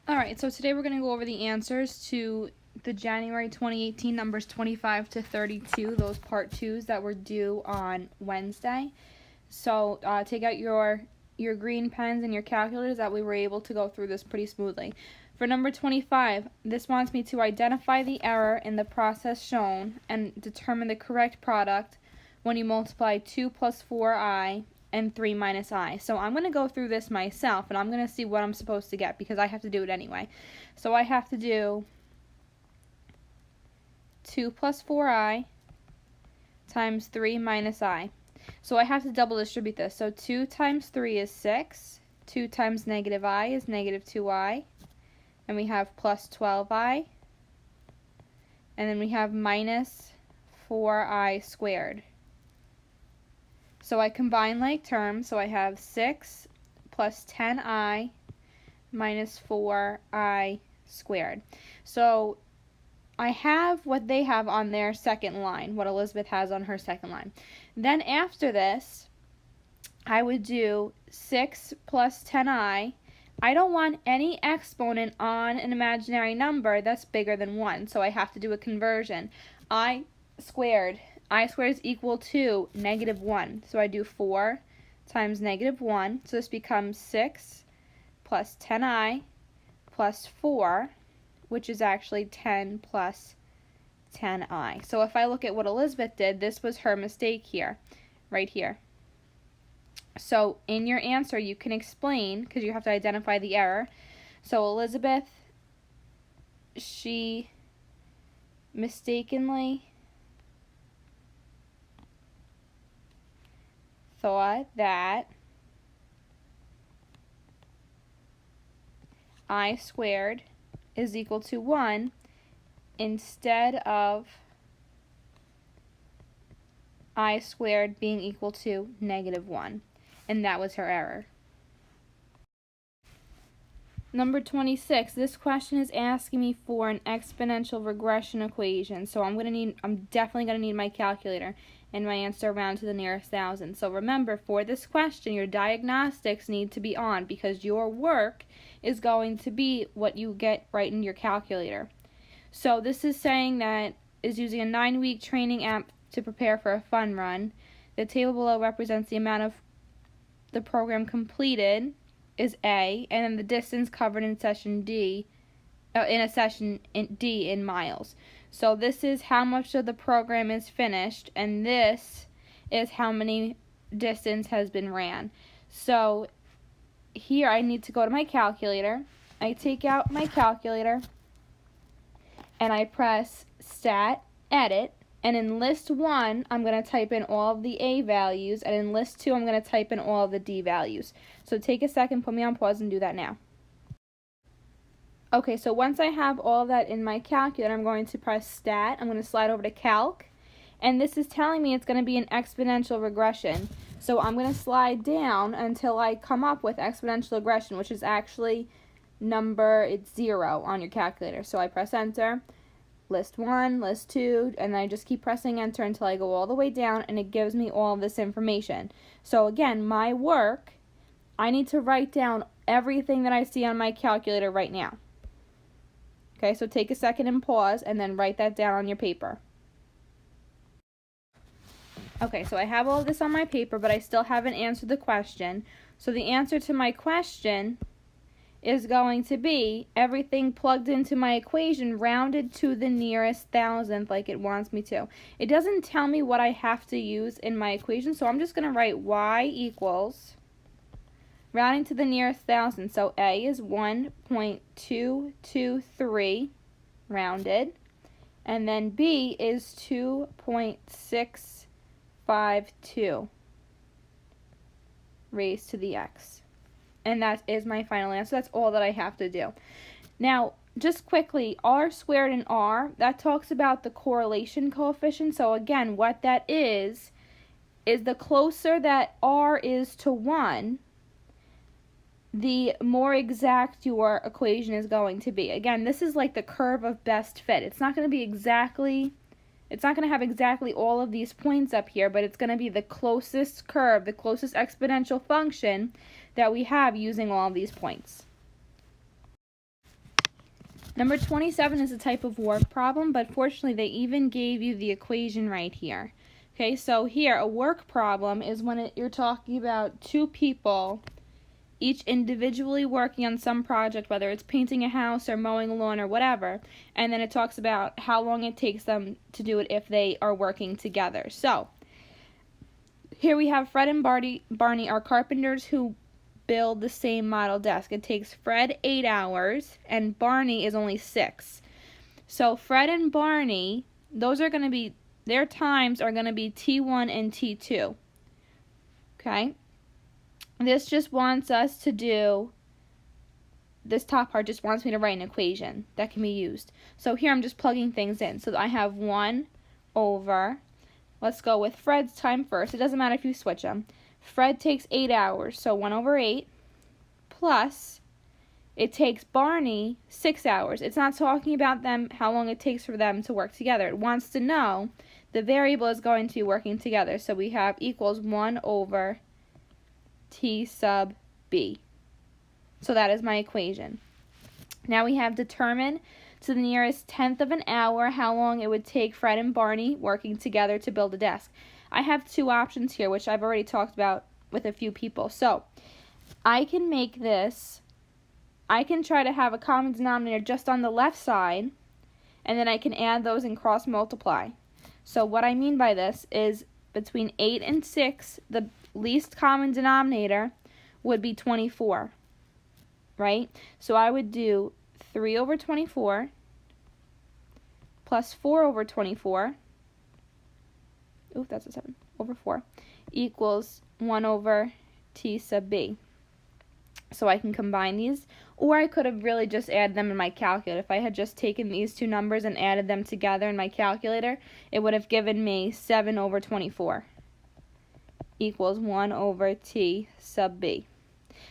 Alright, so today we're going to go over the answers to the January 2018 numbers 25 to 32, those part 2s that were due on Wednesday. So take out your green pens and your calculators. That we were able to go through this pretty smoothly. For number 25, this wants me to identify the error in the process shown and determine the correct product when you multiply 2 plus 4i and 3 minus I. So I'm going to go through this myself, and I'm going to see what I'm supposed to get because I have to do it anyway. So I have to do 2 plus 4i times 3 minus I. So I have to double distribute this. So 2 times 3 is 6. 2 times negative I is negative 2i. And we have plus 12i. And then we have minus 4i squared. So I combine like terms, so I have 6 plus 10i minus 4i squared. So I have what they have on their second line, what Elizabeth has on her second line. Then after this, I would do 6 plus 10i. I don't want any exponent on an imaginary number that's bigger than 1, so I have to do a conversion. I squared is equal to negative 1. So I do 4 times negative 1. So this becomes 6 plus 10i plus 4, which is actually 10 plus 10i. So if I look at what Elizabeth did, this was her mistake here, right here. So in your answer, you can explain, because you have to identify the error. So Elizabeth, she mistakenly thought that I squared is equal to 1 instead of I squared being equal to negative 1. And that was her error. Number 26, this question is asking me for an exponential regression equation. So I'm definitely going to need my calculator and my answer round to the nearest thousand. So remember, for this question, your diagnostics need to be on because your work is going to be what you get right in your calculator. So this is saying that is using a 9-week training app to prepare for a fun run. The table below represents the amount of the program completed is A, and then the distance covered in session D, in miles. So this is how much of the program is finished, and this is how many distance has been ran. So here I need to go to my calculator. I take out my calculator, and I press Stat, Edit, and in list 1, I'm going to type in all of the A values, and in list 2, I'm going to type in all of the D values. So take a second, put me on pause, and do that now. Okay, so once I have all of that in my calculator, I'm going to press Stat. I'm going to slide over to Calc, and this is telling me it's going to be an exponential regression. So I'm going to slide down until I come up with exponential regression, which is actually it's 0 on your calculator. So I press Enter. List 1, list 2, and I just keep pressing enter until I go all the way down, and it gives me all of this information. So again, my work, I need to write down everything that I see on my calculator right now. Okay, so take a second and pause, and then write that down on your paper. Okay, so I have all of this on my paper, but I still haven't answered the question. So the answer to my question is going to be everything plugged into my equation rounded to the nearest thousandth like it wants me to. It doesn't tell me what I have to use in my equation, so I'm just going to write y equals rounding to the nearest thousand. So A is 1.223 rounded, and then B is 2.652 raised to the x. And that is my final answer. That's all that I have to do. Now, just quickly, r squared and r, that talks about the correlation coefficient. So again, what that is the closer that r is to 1, the more exact your equation is going to be. Again, this is like the curve of best fit. It's not going to have exactly all of these points up here, but it's going to be the closest curve, the closest exponential function that we have using all of these points. Number 27 is a type of work problem, but fortunately they even gave you the equation right here. Okay, so here a work problem is when you're talking about two people each individually working on some project, whether it's painting a house or mowing a lawn or whatever, and then it talks about how long it takes them to do it if they are working together. So here we have Fred and Barney are carpenters who build the same model desk. It takes Fred 8 hours and Barney is only 6. So Fred and Barney, their times are going to be T1 and T2. Okay? This just wants us to do, this top part just wants me to write an equation that can be used. So here I'm just plugging things in. So I have 1 over, let's go with Fred's time first. It doesn't matter if you switch them. Fred takes 8 hours, so 1 over 8, plus it takes Barney 6 hours. It's not talking about how long it takes for them to work together. It wants to know the variable is going to be working together. So we have equals 1 over T sub B. So that is my equation. Now we have determine to the nearest tenth of an hour how long it would take Fred and Barney working together to build a desk. I have two options here, which I've already talked about with a few people. So I can make this, I can try to have a common denominator just on the left side, and then I can add those and cross multiply. So what I mean by this is between 8 and 6, the least common denominator would be 24, right? So I would do 3 over 24 plus 4 over 24, ooh, that's a 7, over 4, equals 1 over T sub B. So I can combine these, or I could have really just added them in my calculator. If I had just taken these two numbers and added them together in my calculator, it would have given me 7 over 24 equals 1 over T sub B.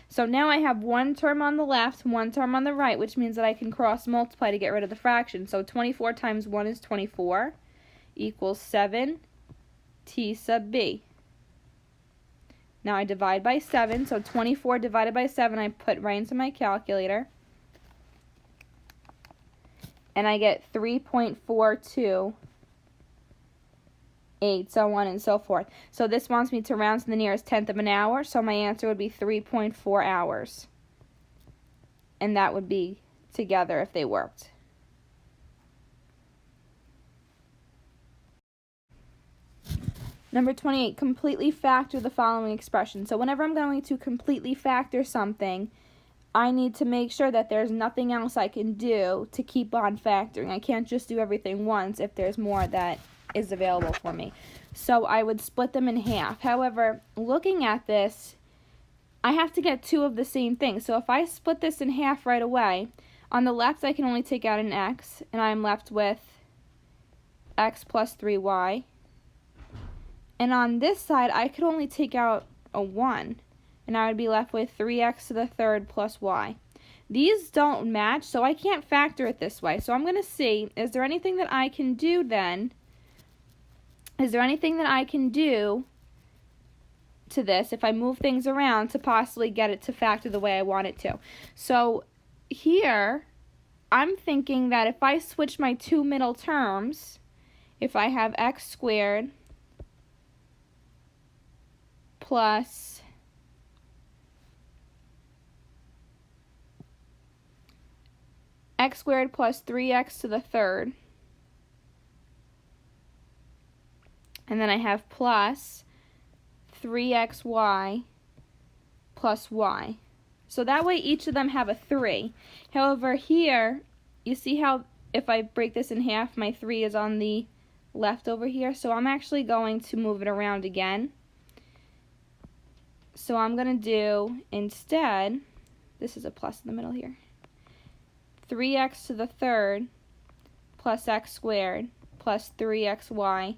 So now I have one term on the left, one term on the right, which means that I can cross multiply to get rid of the fraction. So 24 times 1 is 24 equals 7 T sub B. Now I divide by 7, so 24 divided by 7 I put right into my calculator. And I get 3.428, so on and so forth. So this wants me to round to the nearest tenth of an hour, so my answer would be 3.4 hours. And that would be together if they worked. Number 28, completely factor the following expression. So whenever I'm going to completely factor something, I need to make sure that there's nothing else I can do to keep on factoring. I can't just do everything once if there's more that is available for me. So I would split them in half. However, looking at this, I have to get two of the same thing. So if I split this in half right away, on the left I can only take out an x, and I'm left with x plus 3y. And on this side, I could only take out a 1, and I would be left with 3x to the third plus y. These don't match, so I can't factor it this way. So I'm going to see, is there anything that I can do then? Is there anything that I can do to this if I move things around to possibly get it to factor the way I want it to? So here, I'm thinking that if I switch my two middle terms, if I have x squared plus x squared plus 3x to the third, and then I have plus 3xy plus y. So that way each of them have a 3. However, here, you see how if I break this in half, my 3 is on the left over here. So I'm actually going to move it around again. So I'm going to do, instead, this is a plus in the middle here, 3x to the third plus x squared plus 3xy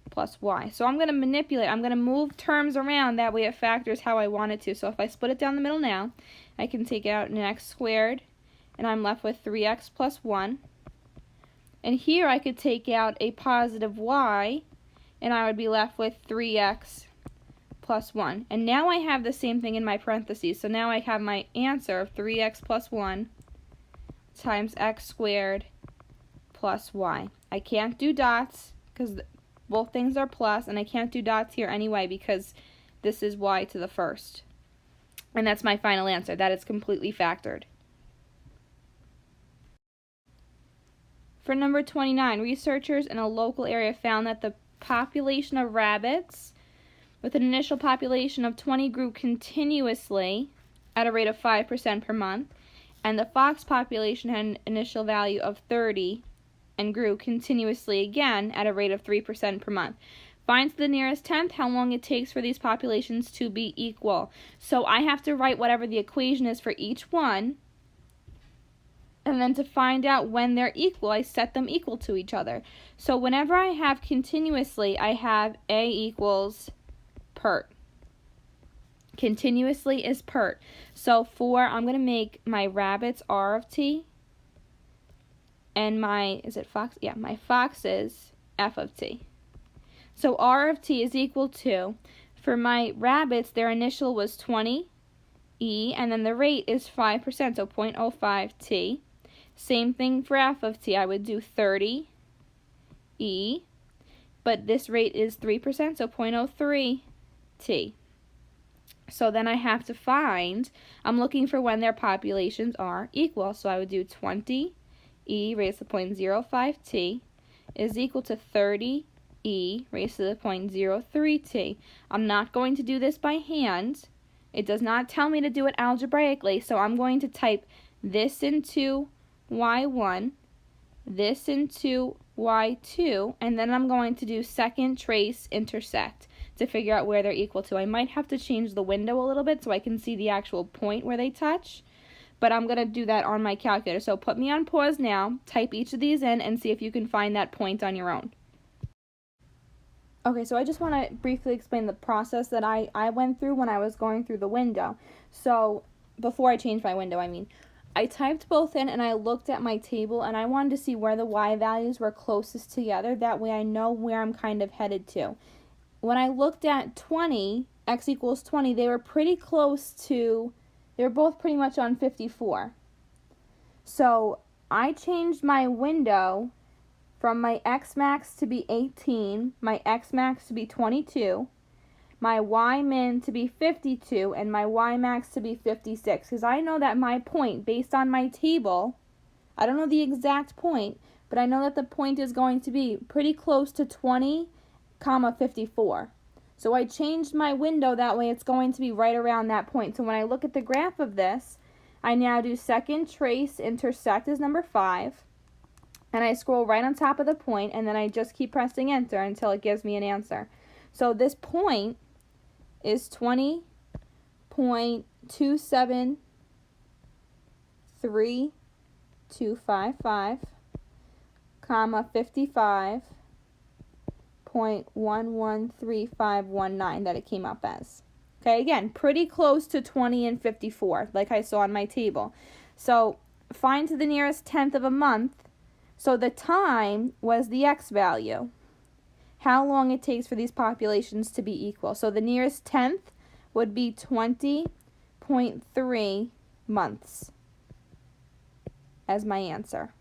plus y. So I'm going to manipulate, I'm going to move terms around, that way it factors how I want it to. So if I split it down the middle now, I can take out an x squared, and I'm left with 3x plus 1. And here I could take out a positive y, and I would be left with 3x plus 1. And now I have the same thing in my parentheses. So now I have my answer of 3x plus 1 times x squared plus y. I can't do dots because both things are plus, and I can't do dots here anyway because this is y to the first. And that's my final answer. That is completely factored. For number 29, researchers in a local area found that the population of rabbits with an initial population of 20 grew continuously at a rate of 5% per month, and the fox population had an initial value of 30 and grew continuously again at a rate of 3% per month. Find the nearest tenth how long it takes for these populations to be equal. So I have to write whatever the equation is for each one, and then to find out when they're equal, I set them equal to each other. So whenever I have continuously, I have A equals PERT. Continuously is PERT. So I'm going to make my rabbits R of T, and my foxes F of T. So R of T is equal to, for my rabbits, their initial was 20 E, and then the rate is 5%, so 0.05 T. Same thing for F of T. I would do 30 E, but this rate is 3%, so 0.03 T. So then I have to find, I'm looking for when their populations are equal. So I would do 20 E raised to the 0.05 T is equal to 30 E raised to the 0.03 T. I'm not going to do this by hand. It does not tell me to do it algebraically, so I'm going to type this into y1, this into y2, and then I'm going to do second trace intersect to figure out where they're equal to. I might have to change the window a little bit so I can see the actual point where they touch, but I'm going to do that on my calculator. So put me on pause now, type each of these in, and see if you can find that point on your own. Okay, so I just want to briefly explain the process that I went through when I was going through the window. So before I changed my window, I typed both in and I looked at my table and I wanted to see where the y values were closest together. That way I know where I'm kind of headed to. When I looked at 20, x equals 20, they were pretty close to, they were both pretty much on 54. So I changed my window from my x max to be 18, my x max to be 22, my y min to be 52, and my y max to be 56, because I know that my point, based on my table, I don't know the exact point, but I know that the point is going to be pretty close to 20, 54. So I changed my window, that way it's going to be right around that point. So when I look at the graph of this, I now do second trace intersect as number 5, and I scroll right on top of the point, and then I just keep pressing enter until it gives me an answer. So this point is 20.273255, comma 55.113519 that it came up as. Okay, again, pretty close to 20 and 54, like I saw on my table. So find the nearest tenth of a month. So the time was the x value, how long it takes for these populations to be equal. So the nearest tenth would be 20.3 months as my answer.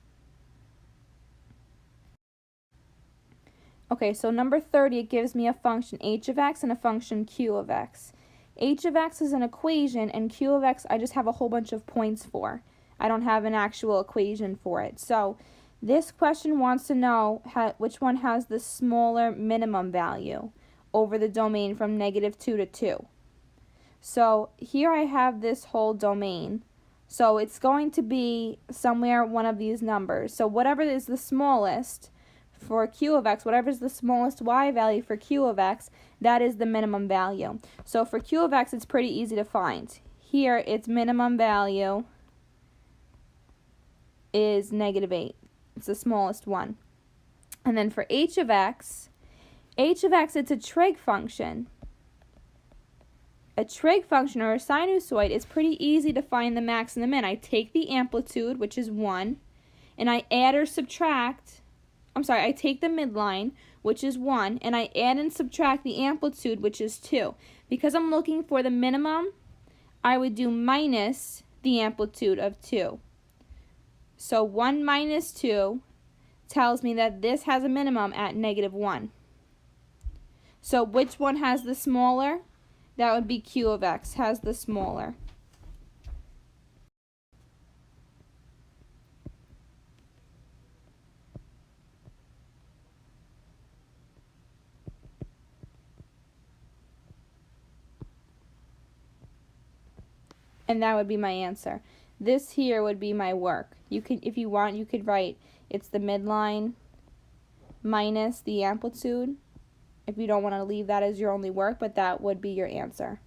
Okay, so number 30, it gives me a function h of x and a function q of x. H of x is an equation, and q of x I just have a whole bunch of points for. I don't have an actual equation for it. So this question wants to know which one has the smaller minimum value over the domain from -2 to 2. So here I have this whole domain. So it's going to be somewhere one of these numbers. So whatever is the smallest for q of x, whatever is the smallest y value for q of x, that is the minimum value. So for q of x, it's pretty easy to find. Here, its minimum value is -8. It's the smallest one. And then for h of x, it's a trig function. A trig function or a sinusoid is pretty easy to find the max and the min. I take the amplitude, which is 1, and I add or subtract, I take the midline, which is 1, and I add and subtract the amplitude, which is 2. Because I'm looking for the minimum, I would do minus the amplitude of 2. So 1 minus 2 tells me that this has a minimum at -1. So which one has the smaller? That would be q of x, has the smaller. And that would be my answer. This here would be my work. You could, if you want, you could write it's the midline minus the amplitude, if you don't want to leave that as your only work, but that would be your answer.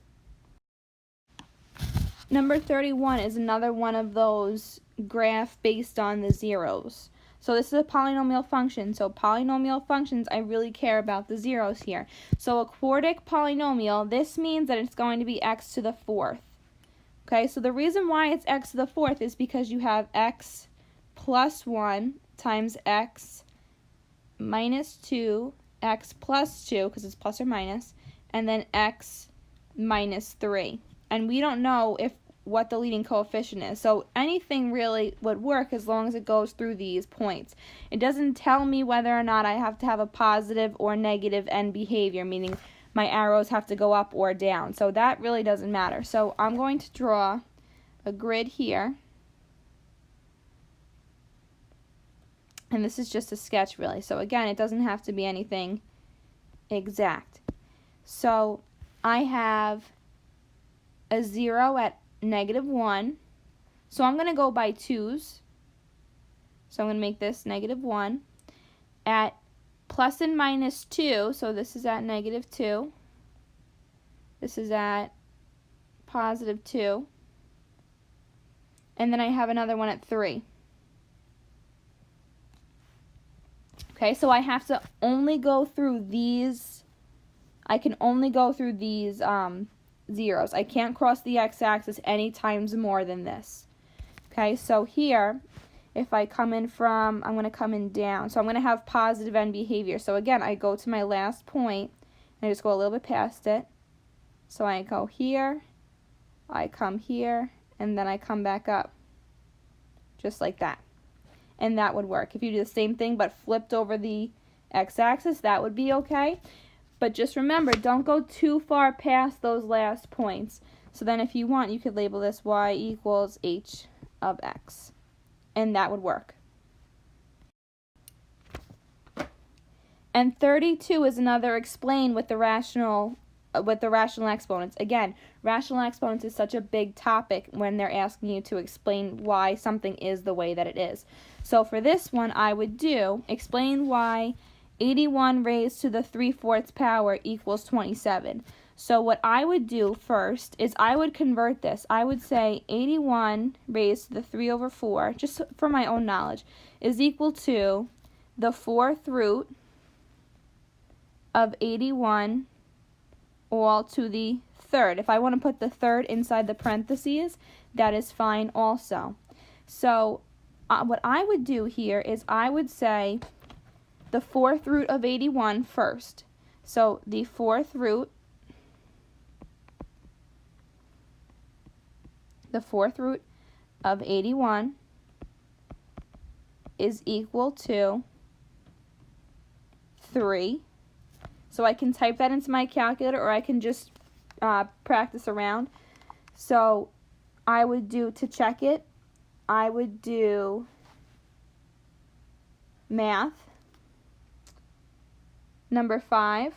Number 31 is another one of those graph based on the zeros. So this is a polynomial function. So polynomial functions, I really care about the zeros here. So a quartic polynomial, this means that it's going to be x to the fourth. Okay, so the reason why it's x to the fourth is because you have x plus 1 times x minus 2, x plus 2, because it's plus or minus, and then x minus 3. And we don't know what the leading coefficient is. So anything really would work as long as it goes through these points. It doesn't tell me whether or not I have to have a positive or negative end behavior, meaning my arrows have to go up or down. So that really doesn't matter. So I'm going to draw a grid here. And this is just a sketch really. So again, it doesn't have to be anything exact. So I have a 0 at -1. So I'm going to go by 2's. So I'm going to make this -1. At plus and minus 2, so this is at -2. This is at positive 2. And then I have another one at 3. Okay, so I have to only go through these. I can only go through these zeros. I can't cross the x-axis any times more than this. Okay, so here, if I come in from, I'm going to come in down. So I'm going to have positive end behavior. So again, I go to my last point, and I just go a little bit past it. So I go here, I come here, and then I come back up. Just like that. And that would work. If you do the same thing but flipped over the x-axis, that would be okay. But just remember, don't go too far past those last points. So then if you want, you could label this y equals h of x. And that would work. And 32 is another explain with the rational exponents. Again, rational exponents is such a big topic when they're asking you to explain why something is the way that it is. So for this one, I would do explain why 81 raised to the 3/4 power equals 27. So what I would do first is I would convert this. I would say 81 raised to the 3/4, just for my own knowledge, is equal to the 4th root of 81 all to the 3rd. If I want to put the 3rd inside the parentheses, that is fine also. So what I would do here is I would say the 4th root of 81 first. So the 4th root of 81 is equal to 3. So I can type that into my calculator, or I can just practice around. So I would do, to check it, I would do math, number 5.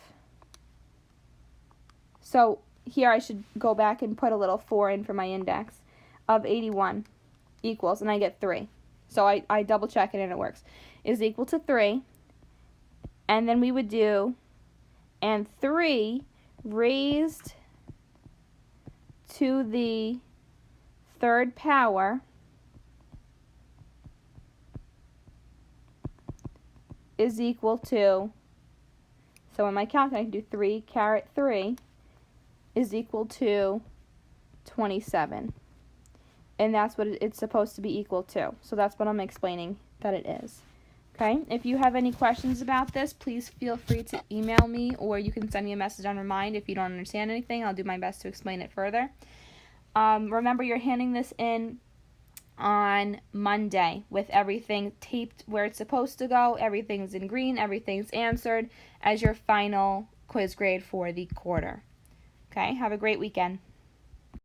So here I should go back and put a little 4 in for my index, of 81 equals, and I get 3. So I double check it and it works. Is equal to 3. And then we would do, and 3 raised to the 3rd power is equal to, so in my calculator I can do 3 caret 3 is equal to 27. And that's what it's supposed to be equal to. So that's what I'm explaining that it is. Okay, if you have any questions about this, please feel free to email me, or you can send me a message on Remind if you don't understand anything. I'll do my best to explain it further. Remember, you're handing this in on Monday with everything taped where it's supposed to go. Everything's in green. Everything's answered as your final quiz grade for the quarter. Okay, have a great weekend.